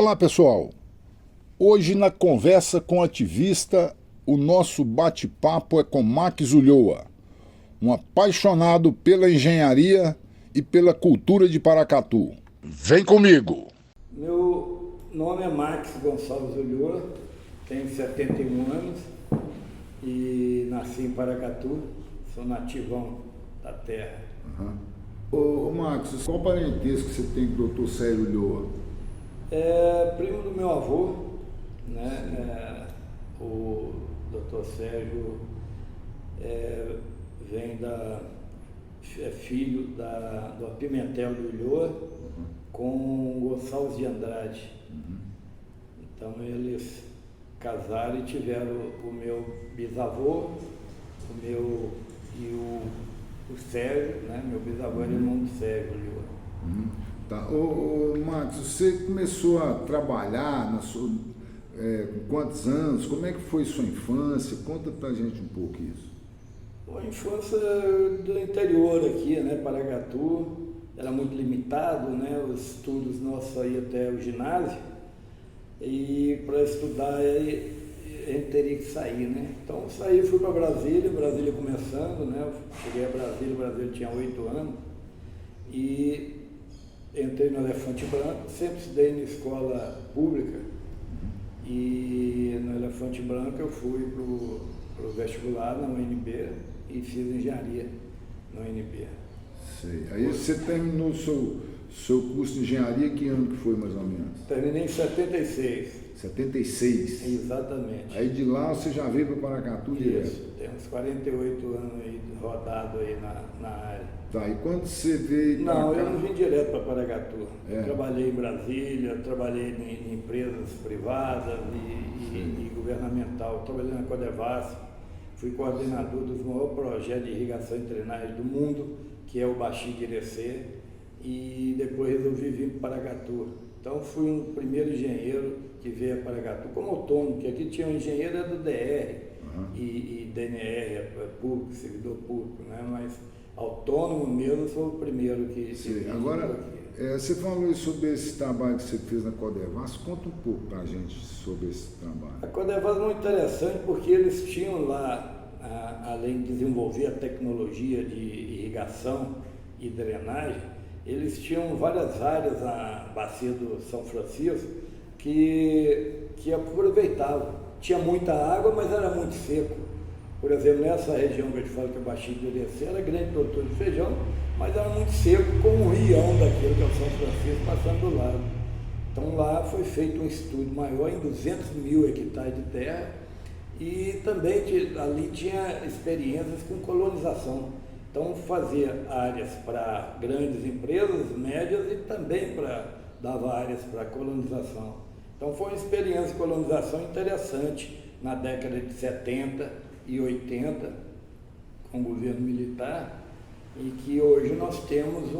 Olá, pessoal. Hoje, na Conversa com Ativista, o nosso bate-papo é com Max Ulloa, um apaixonado pela engenharia e pela cultura de Paracatu. Vem comigo! Meu nome é Max Gonçalves Ulloa, tenho 71 anos e nasci em Paracatu, sou nativão da terra. Ô Max, qual parentesco você tem com o Dr. Sérgio Ulloa? É primo do meu avô, né? O Dr. Sérgio é filho do Apimentel do Ulloa com Gonçalves de Andrade. Então eles casaram e tiveram o meu bisavô, o Sérgio, né? Meu bisavô era irmão do Sérgio Ulloa. Tá. Ô Max, você começou a trabalhar com quantos anos? Como é que foi sua infância? Conta pra gente um pouco isso. A infância do interior aqui, né? Paracatu, era muito limitado, né? Os estudos nossos só iam até o ginásio e para estudar a gente teria que sair, né? Então saí, fui para Brasília começando, né? Cheguei a Brasília tinha 8 anos e entrei no Elefante Branco, sempre estudei na escola pública e no Elefante Branco eu fui pro vestibular na UNB e fiz engenharia na UNB. Sei. Aí você terminou seu curso de engenharia, que ano que foi mais ou menos? Terminei em 76. 76? Exatamente. Aí de lá você já veio para Paracatu direto? Isso, tem uns 48 anos aí rodado aí na área. Tá, e quando você veio para Não, cá? eu não vim direto para Paracatu. É. Eu trabalhei em Brasília, trabalhei em empresas privadas e governamental. Trabalhei na Codevasf, fui coordenador dos maiores projetos de irrigação e drenagem do mundo, que é o Baixio de Irecê, e depois resolvi vir para Paracatu. Então fui um primeiro engenheiro que veio a Paracatu como autônomo, porque aqui tinha um engenheiro do DR e DNR, público, servidor público, né? Mas autônomo mesmo foi o primeiro que Sim. Agora, você falou sobre esse trabalho que você fez na Codevasf, conta um pouco para a gente sobre esse trabalho. A Codevasf é muito interessante porque eles tinham lá, além de desenvolver a tecnologia de irrigação e drenagem, eles tinham várias áreas na bacia do São Francisco que aproveitavam. Tinha muita água, mas era muito seco. Por exemplo, nessa região que eu te falo que é Baixio de Irecê, era grande produtor de feijão, mas era muito seco, com um rião daquele que é o São Francisco passando do lado. Então lá foi feito um estudo maior em 200 mil hectares de terra e também ali tinha experiências com colonização. Então fazia áreas para grandes empresas, médias e também dava áreas para colonização. Então foi uma experiência de colonização interessante na década de 70 e 80 com o governo militar e que hoje nós temos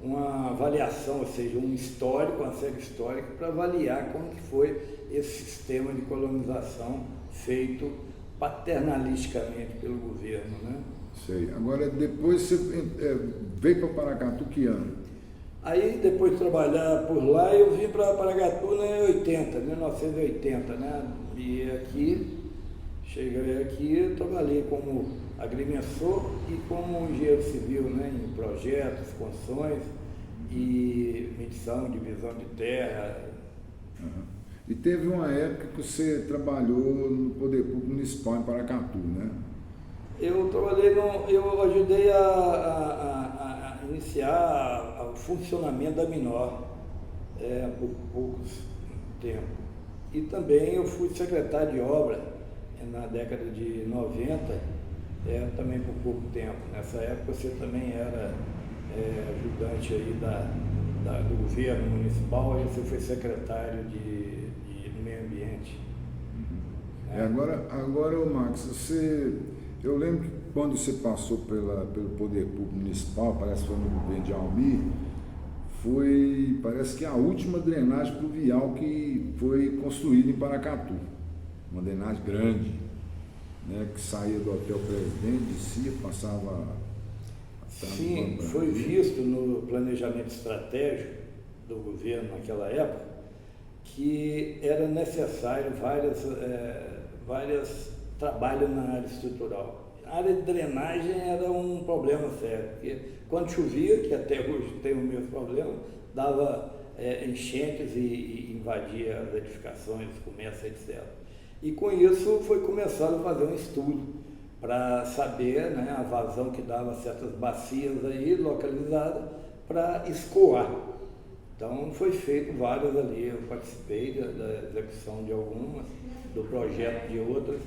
uma avaliação, ou seja, um histórico, uma série histórica para avaliar como que foi esse sistema de colonização feito paternalisticamente pelo governo, né? Sei. Agora, depois você veio para Paracatu que ano? Aí, depois de trabalhar por lá, eu vim para Paracatu em 1980, né? E aqui, cheguei aqui, trabalhei como agrimensor e como engenheiro civil, né? Em projetos, construções e medição, divisão de terra. E teve uma época que você trabalhou no Poder Público Municipal em Paracatu, né? Eu trabalhei, eu ajudei a iniciar o funcionamento da Minor por poucos tempo. E também eu fui secretário de obra na década de 90, também por pouco tempo. Nessa época você também era ajudante aí do governo municipal e você foi secretário de meio ambiente. Agora, Max, eu lembro que quando você passou pelo Poder Público Municipal, parece que foi no governo de Almir, parece que a última drenagem pluvial que foi construída em Paracatu. Uma drenagem grande, né, que saía do Hotel Presidente, descia, passava... Sim, foi visto no planejamento estratégico do governo naquela época, que era necessário vários trabalhos na área estrutural. A área de drenagem era um problema sério, porque quando chovia, que até hoje tem o mesmo problema, dava enchentes e invadia as edificações, comércio, etc. E com isso foi começado a fazer um estudo para saber, né, a vazão que dava certas bacias aí localizadas para escoar. Então foi feito várias ali, eu participei da execução de algumas, do projeto de outras,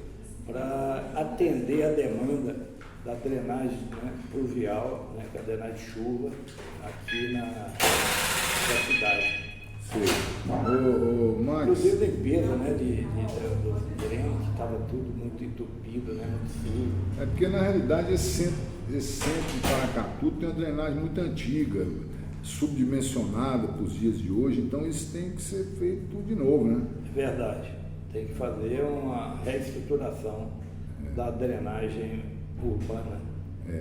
para atender a demanda da drenagem, né, pluvial, né, que é a drenagem de chuva aqui na cidade. Sim. Max, inclusive limpeza, né, dos drenos, que estava tudo muito entupido, né, muito sujo. É porque na realidade esse centro de Paracatu tem uma drenagem muito antiga, subdimensionada para os dias de hoje, então isso tem que ser feito tudo de novo, né? É verdade, tem que fazer uma reestruturação da drenagem urbana.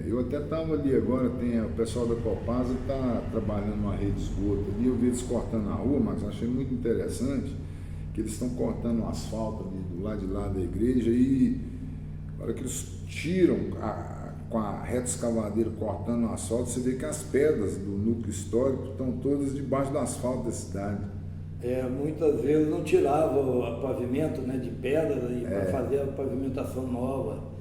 Eu até estava ali agora, o pessoal da Copasa está trabalhando uma rede de esgoto ali, eu vi eles cortando a rua, mas achei muito interessante que eles estão cortando o asfalto ali do lado de lá da igreja e na hora que eles tiram com a reta escavadeira cortando o asfalto, você vê que as pedras do núcleo histórico estão todas debaixo do asfalto da cidade. Muitas vezes não tirava o pavimento, né, de pedra para fazer a pavimentação nova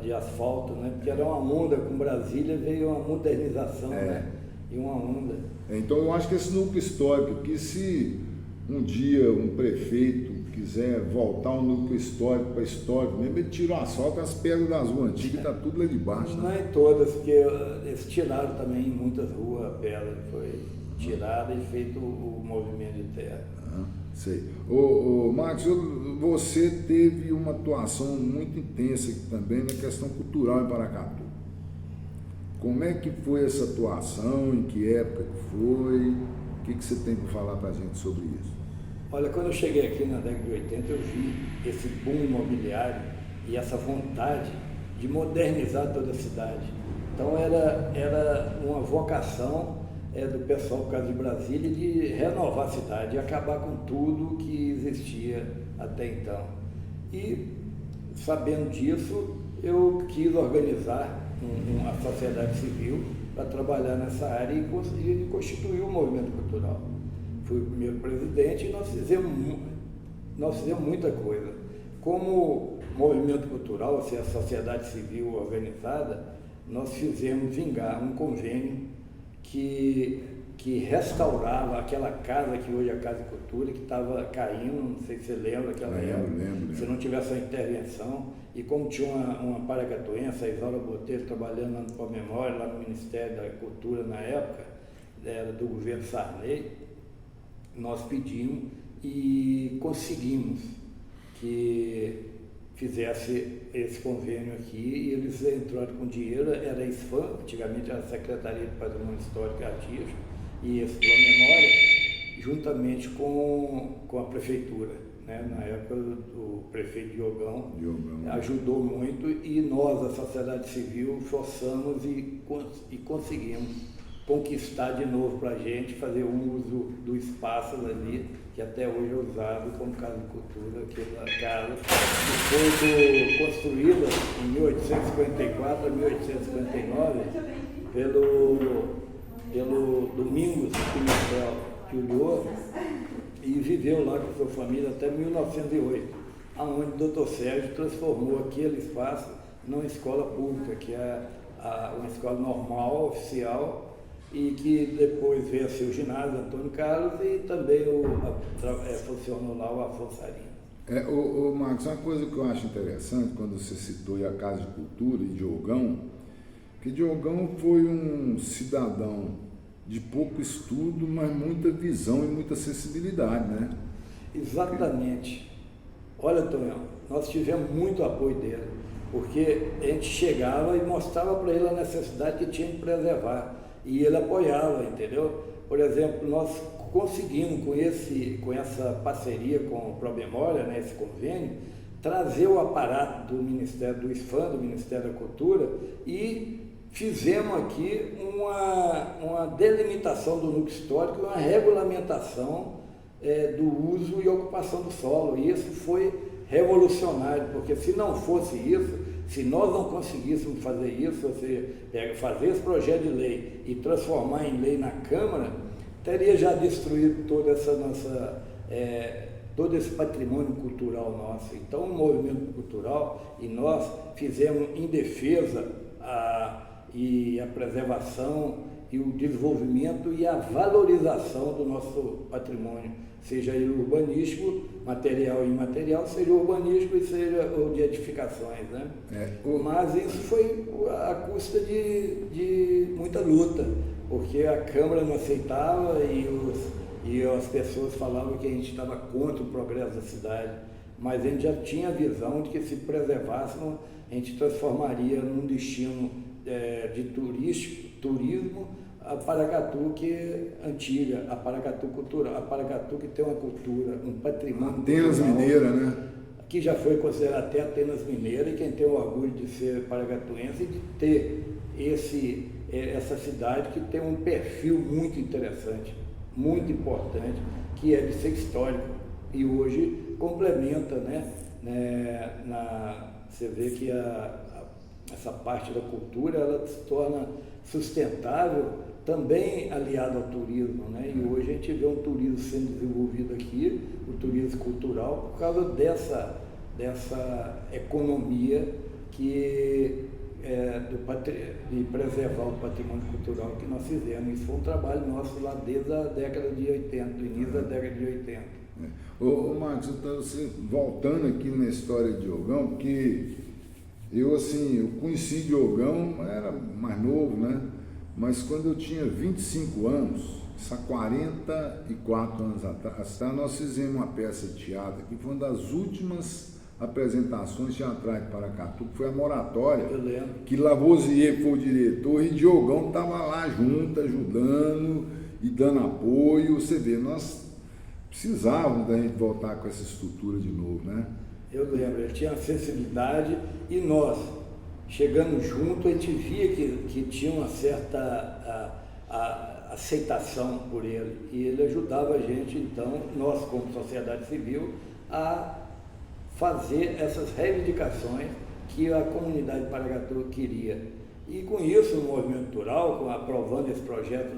de asfalto, né, porque era uma onda, com Brasília veio uma modernização, né, e uma onda. Então eu acho que esse núcleo histórico, que se um dia um prefeito quiser voltar ao núcleo histórico para histórico, mesmo ele tira o asfalto, as pedras das ruas antigas, está tudo lá de baixo. Não né? é em todas, porque eles tiraram também em muitas ruas a pedra, foi tirada e feito o movimento de terra. Sei. Marcos, você teve uma atuação muito intensa aqui também na questão cultural em Paracatu. Como é que foi essa atuação? Em que época que foi? O que você tem para falar para a gente sobre isso? Olha, quando eu cheguei aqui na década de 80, eu vi esse boom imobiliário e essa vontade de modernizar toda a cidade. Então era uma vocação do pessoal por causa de Brasília de renovar a cidade e acabar com tudo que existia até então. E sabendo disso, eu quis organizar uma sociedade civil para trabalhar nessa área e constituir o movimento cultural. Fui o primeiro presidente e nós fizemos muita coisa. Como movimento cultural, assim, a sociedade civil organizada, nós fizemos vingar um convênio que restaurava aquela casa que hoje é a Casa de Cultura, que estava caindo, não sei se você lembra aquela época. Lembro. Se não tivesse a intervenção, e como tinha uma paracatuense, a Isaura Botelho, trabalhando lá no Pó Memória, lá no Ministério da Cultura na época, era do governo Sarney, nós pedimos e conseguimos que fizesse esse convênio aqui e eles entraram com dinheiro, era a SFAM, antigamente era a Secretaria de Patrimônio Histórico e Artístico, e esse Pó Memória, juntamente com a Prefeitura. Né? Na época o prefeito Diogão ajudou muito e nós, a sociedade civil, forçamos e conseguimos conquistar de novo para a gente, fazer uso do espaço ali, que até hoje é usado como Casa de Cultura, aquela casa que foi construída em 1854 a 1859 pelo Domingos Pimentel Piulhô, e viveu lá com sua família até 1908, onde o Dr. Sérgio transformou aquele espaço numa escola pública, que é uma escola normal, oficial, e que depois veio a ser o ginásio Antônio Carlos e também funcionou lá o Afonso Arina. Marcos, uma coisa que eu acho interessante, quando você citou a Casa de Cultura e Diogão, que Diogão foi um cidadão de pouco estudo, mas muita visão e muita sensibilidade, né? Exatamente. Olha, Tonhão, nós tivemos muito apoio dele, porque a gente chegava e mostrava para ele a necessidade que tinha de preservar, e ele apoiava, entendeu? Por exemplo, nós conseguimos, com essa parceria com o Promemória, né, esse convênio, trazer o aparato do Ministério do SFAM, do Ministério da Cultura, e fizemos aqui uma delimitação do núcleo histórico, uma regulamentação do uso e ocupação do solo. E isso foi revolucionário, porque se não fosse isso, se nós não conseguíssemos fazer isso, ou seja, fazer esse projeto de lei e transformar em lei na Câmara, teria já destruído toda essa nossa, todo esse patrimônio cultural nosso. Então, o movimento cultural, e nós fizemos em defesa e a preservação e o desenvolvimento e a valorização do nosso patrimônio, seja ele urbanístico, material e imaterial, seja urbanístico e seja o de edificações, né? Mas isso foi à custa de muita luta, porque a Câmara não aceitava e as pessoas falavam que a gente estava contra o progresso da cidade, mas a gente já tinha a visão de que se preservássemos, a gente transformaria num destino de turismo a Paracatu, que é antiga, a Paracatu cultural, a Paracatu que tem uma cultura, um patrimônio Atenas cultural, Mineira, né? Que já foi considerada até Atenas Mineira, e quem tem o orgulho de ser paracatuense e de ter essa cidade que tem um perfil muito interessante, muito importante, que é de ser histórico, e hoje complementa, né? Você vê que essa parte da cultura, ela se torna sustentável também aliado ao turismo, né? E hoje a gente vê um turismo sendo desenvolvido aqui, o turismo cultural, por causa dessa economia que de preservar o patrimônio cultural que nós fizemos. Isso foi um trabalho nosso lá desde a década de 80, do início da década de 80. Ô Marcos, você voltando aqui na história de Diogão, porque eu conheci Diogão, era mais novo, né? Mas quando eu tinha 25 anos, isso há 44 anos atrás, nós fizemos uma peça de teatro que foi uma das últimas apresentações teatrais de Paracatu, que foi a Moratória, que Lavoisier foi o diretor e Diogão estava lá junto, ajudando e dando apoio. Você vê, nós precisávamos da gente voltar com essa estrutura de novo, né? Eu lembro, ele tinha sensibilidade e nós, chegando junto, a gente via que tinha uma certa aceitação por ele, e ele ajudava a gente, então, nós como sociedade civil, a fazer essas reivindicações que a comunidade de Paracatu queria. E com isso o movimento cultural, aprovando esse projeto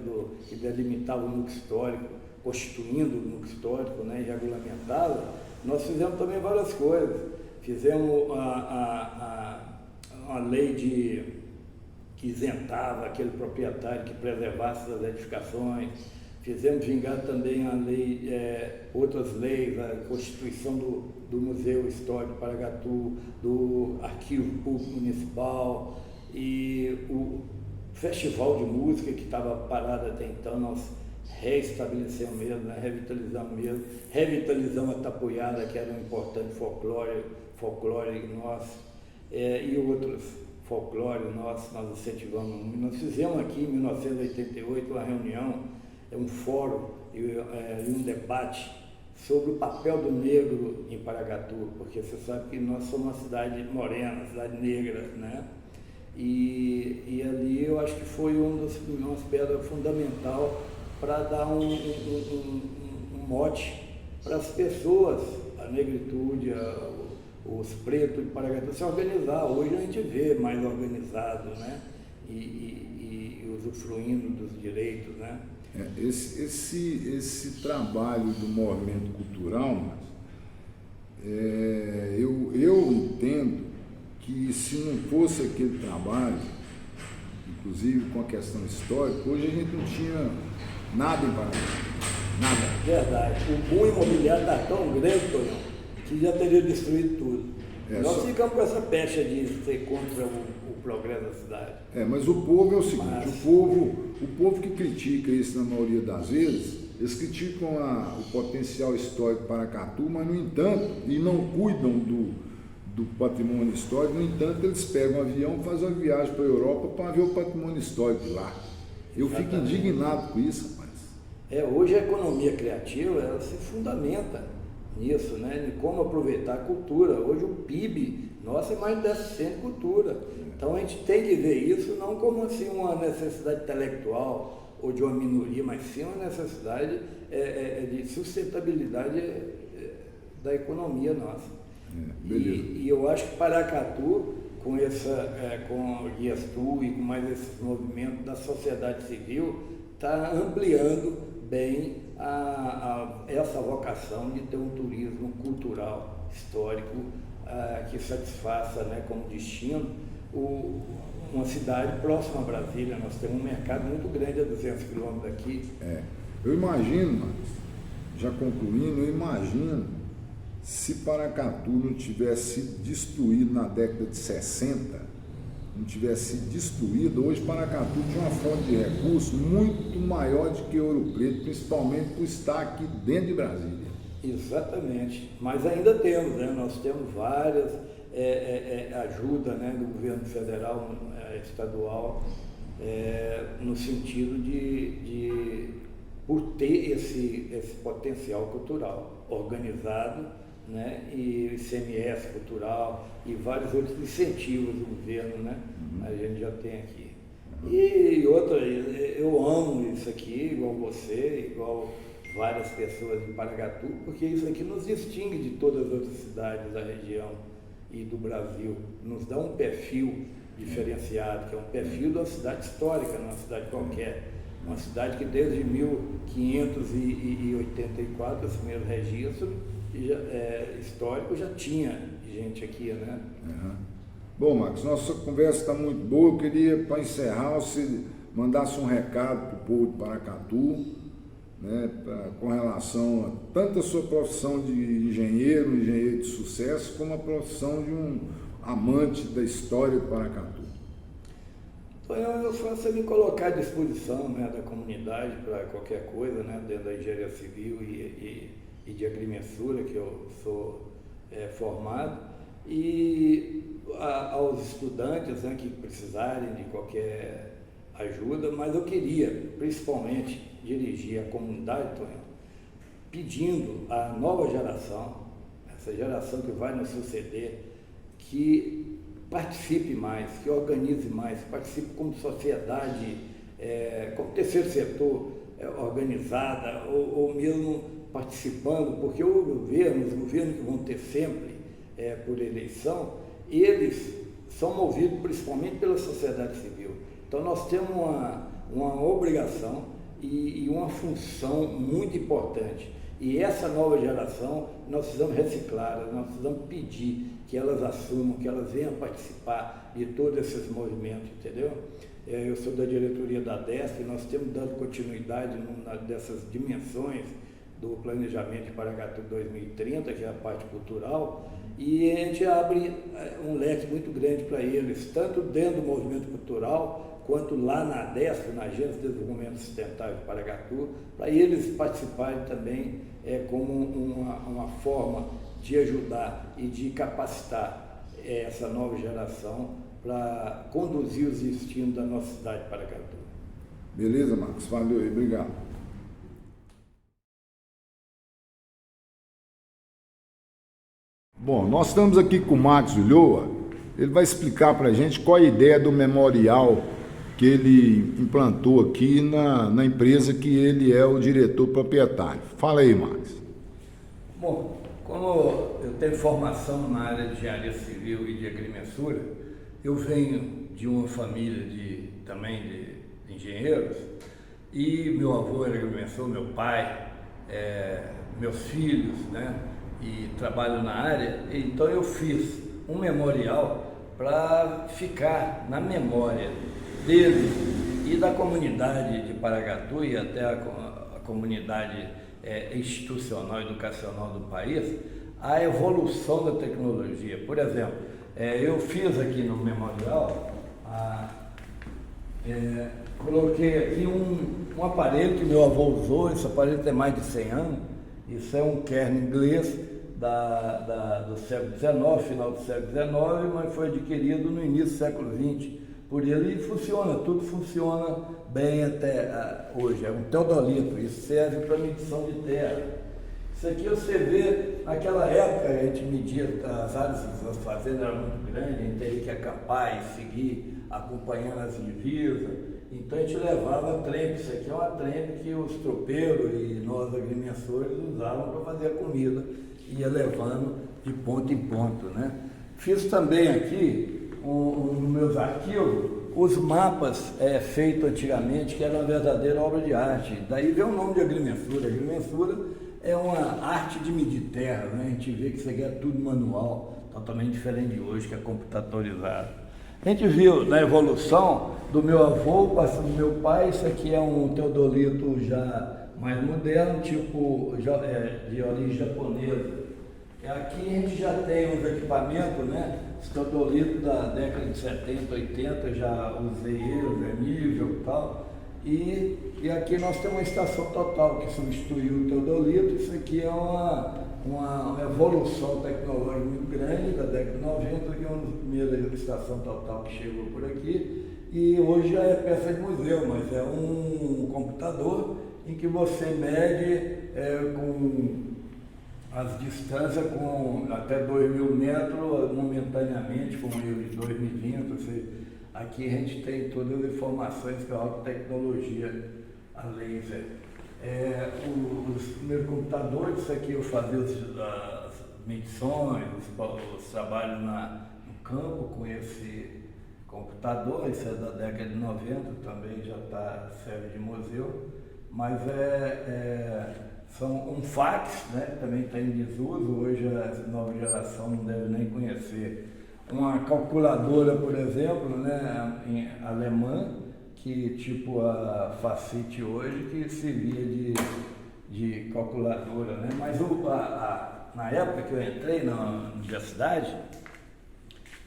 que delimitava o núcleo histórico, constituindo o núcleo histórico, né, e regulamentava, nós fizemos também várias coisas. Fizemos uma lei que isentava aquele proprietário que preservasse as edificações. Fizemos vingar também a lei, outras leis, a constituição do Museu Histórico de Paracatu, do Arquivo Público Municipal e o Festival de Música, que estava parado até então, nós reestabelecemos mesmo, né? Revitalizamos a tapuiada, que era um importante folclore nosso, e outros folclore nós incentivamos muito. Nós fizemos aqui em 1988 uma reunião, um fórum e um debate sobre o papel do negro em Paracatu, porque você sabe que nós somos uma cidade morena, cidade negra, né? E ali eu acho que foi uma pedra fundamental para dar um mote para as pessoas, a negritude, os pretos de Paracatu se organizar. Hoje a gente vê mais organizado, né? E usufruindo dos direitos, né? Esse trabalho do movimento cultural, eu entendo que se não fosse aquele trabalho, inclusive com a questão histórica, hoje a gente não tinha nada em Paracatu, nada. Verdade. O boom imobiliário está tão grande, Tonhão, que já teria destruído tudo. Nós ficamos com essa pecha de ser contra o progresso da cidade. Mas o povo é o seguinte, o povo que critica isso na maioria das vezes, eles criticam o potencial histórico de Paracatu, mas no entanto, e não cuidam do patrimônio histórico, no entanto eles pegam um avião e fazem uma viagem para a Europa para ver o patrimônio histórico de lá. Eu fico indignado com isso, rapaz. Hoje a economia criativa, ela se fundamenta nisso, né? De como aproveitar a cultura. Hoje o PIB nosso é mais de 10% de cultura. Então a gente tem que ver isso não como assim uma necessidade intelectual ou de uma minoria, mas sim uma necessidade de sustentabilidade da economia nossa. E eu acho que Paracatu, com o Guias Tu e com mais esses movimentos da sociedade civil, está ampliando bem essa vocação de ter um turismo cultural, histórico, que satisfaça, né, como destino uma cidade próxima a Brasília. Nós temos um mercado muito grande a 200 quilômetros daqui. Eu imagino, Marcos, já concluindo, eu imagino se Paracatu não tivesse sido destruído na década de 60, não tivesse sido destruído, hoje Paracatu tinha uma fonte de recursos muito maior do que Ouro Preto, principalmente por estar aqui dentro de Brasília. Exatamente, mas ainda temos, né? Nós temos várias ajuda, né, do governo federal, estadual, no sentido por ter esse potencial cultural organizado, né, e ICMS cultural e vários outros incentivos do governo, né, a gente já tem aqui. E outra, eu amo isso aqui, igual você, igual várias pessoas em Paracatu, porque isso aqui nos distingue de todas as outras cidades da região e do Brasil, nos dá um perfil diferenciado, que é um perfil de uma cidade histórica, não é uma cidade qualquer, uma cidade que desde 1584, os primeiros registros históricos, já tinha gente aqui, né? Bom, Marcos, nossa conversa está muito boa. Eu queria, para encerrar, você mandasse um recado para o povo de Paracatu, né, com relação a tanto a sua profissão de engenheiro de sucesso, como a profissão de um amante da história de Paracatu. Então, eu faço me colocar à disposição, né, da comunidade para qualquer coisa, né, dentro da engenharia civil e de agrimensura, que eu sou formado, e aos estudantes, né, que precisarem de qualquer ajuda, mas eu queria, principalmente, dirigir a comunidade, Tonho, pedindo à nova geração, essa geração que vai nos suceder, que participe mais, que organize mais, participe como sociedade, como terceiro setor organizada, ou mesmo participando, porque os governos que vão ter sempre por eleição, eles são movidos principalmente pela sociedade civil. Então nós temos uma obrigação e uma função muito importante. E essa nova geração, nós precisamos reciclar, nós precisamos pedir que elas assumam, que elas venham participar de todos esses movimentos, entendeu? Eu sou da diretoria da DESP, nós temos dado continuidade dessas dimensões do planejamento de Paracatu 2030, que é a parte cultural, e a gente abre um leque muito grande para eles, tanto dentro do movimento cultural, quanto lá na ADESP, na Agência de Desenvolvimento Sustentável de Paracatu, para eles participarem também como uma forma de ajudar e de capacitar essa nova geração para conduzir os destinos da nossa cidade de Paracatu. Beleza, Marcos? Valeu e obrigado. Bom, nós estamos aqui com o Marcos Ulloa. Ele vai explicar para a gente qual a ideia do memorial que ele implantou aqui na empresa que ele é o diretor proprietário. Fala aí, Marcos. Bom, como eu tenho formação na área de engenharia civil e de agrimensura, eu venho de uma família também de engenheiros, e meu avô era agrimensor, meu pai, meus filhos, né, e trabalho na área. Então eu fiz um memorial para ficar na memória deles e da comunidade de Paracatu e até a comunidade institucional, educacional do país, a evolução da tecnologia. Por exemplo, eu fiz aqui no memorial, coloquei aqui um aparelho que meu avô usou. Esse aparelho tem mais de 100 anos, isso é um kern inglês do século XIX, final do século XIX, mas foi adquirido no início do século XX por ele, e funciona, tudo funciona bem até hoje. É um teodolito, isso serve para medição de terra. Isso aqui você vê, naquela época a gente media as áreas das fazendas, eram muito grandes, a gente teria que acampar e seguir acompanhando as divisas, Então a gente levava trempe. Isso aqui é uma trempe que os tropeiros e nós agrimensores usavam para fazer a comida. Ia levando de ponto em ponto, né? Fiz também aqui, nos meus arquivos, os mapas feitos antigamente, que era uma verdadeira obra de arte. Daí veio o nome de agrimensura. Agrimensura é uma arte de medir terra, né? A gente vê que isso aqui é tudo manual, totalmente diferente de hoje, que é computadorizado. A gente viu na evolução do meu avô, passando do meu pai, isso aqui é um teodolito já mais moderno, tipo de origem japonesa. Aqui a gente já tem uns equipamentos, né? Os teodolitos da década de 70, 80, já usei eles, nível e tal. E aqui nós temos uma estação total que substituiu o teodolito. Isso aqui é uma evolução tecnológica muito grande da década de 90, que é uma das primeiras estações total que chegou por aqui. E hoje já é peça de museu, mas é um computador em que você mede com as distâncias com até 2.000 metros momentaneamente, com o de 2020. Aqui a gente tem todas as informações com a alta tecnologia, a laser. Os primeiros computadores, isso aqui eu fazia as medições, os trabalhos no campo com esse computador. Isso é da década de 90, também já está série de museu, mas são um fax, né, também está em desuso, hoje a nova geração não deve nem conhecer. Uma calculadora, por exemplo, né, alemã, que tipo a Facit hoje, que servia de calculadora, né? Mas na época que eu entrei na universidade,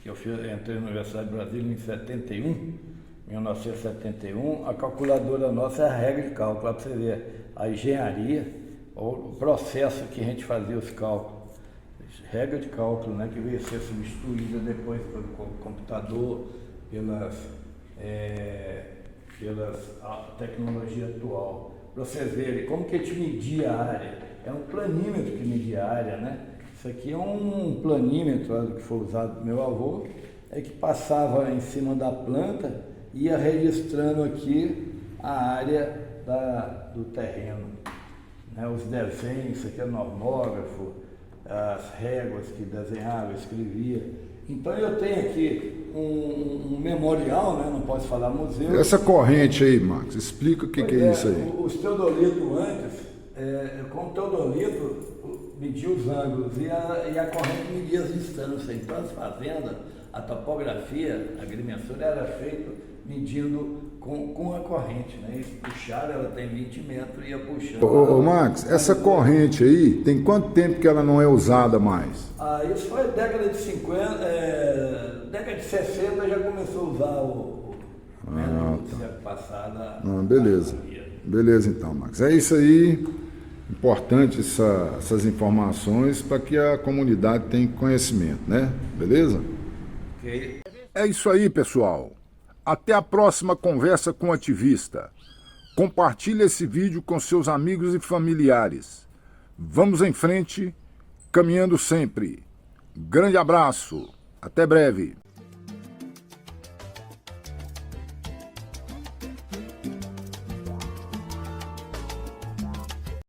entrei na Universidade de Brasília em 1971, a calculadora nossa é a regra de cálculo, para você ver a engenharia, o processo que a gente fazia os cálculos, regra de cálculo, né, que veio a ser substituída depois pelo computador, pela tecnologia atual. Para vocês verem como que a gente media a área, é um planímetro que media a área, né? Isso aqui é um planímetro que foi usado pelo meu avô, que passava em cima da planta e ia registrando aqui a área do terreno. Né, os desenhos, isso aqui é normógrafo, as réguas que desenhava, escrevia. Então eu tenho aqui um memorial, né, não posso falar museu. Essa corrente aí, Max, explica o que é isso aí. Os teodolitos antes, com o teodolito media os ângulos e a corrente media as distâncias. Então as fazendas, a topografia, a agrimensura era feita medindo com a corrente, né? E puxar, ela tem 20 metros e ia puxando. Ô Max, essa corrente aí, tem quanto tempo que ela não é usada mais? Isso foi década de 50, década de 60 já começou a usar século passado. Beleza. Beleza então, Max. É isso aí. Importante essas informações para que a comunidade tenha conhecimento, né? Beleza? Ok. É isso aí, pessoal. Até a próxima conversa com o ativista. Compartilhe esse vídeo com seus amigos e familiares. Vamos em frente, caminhando sempre. Grande abraço. Até breve.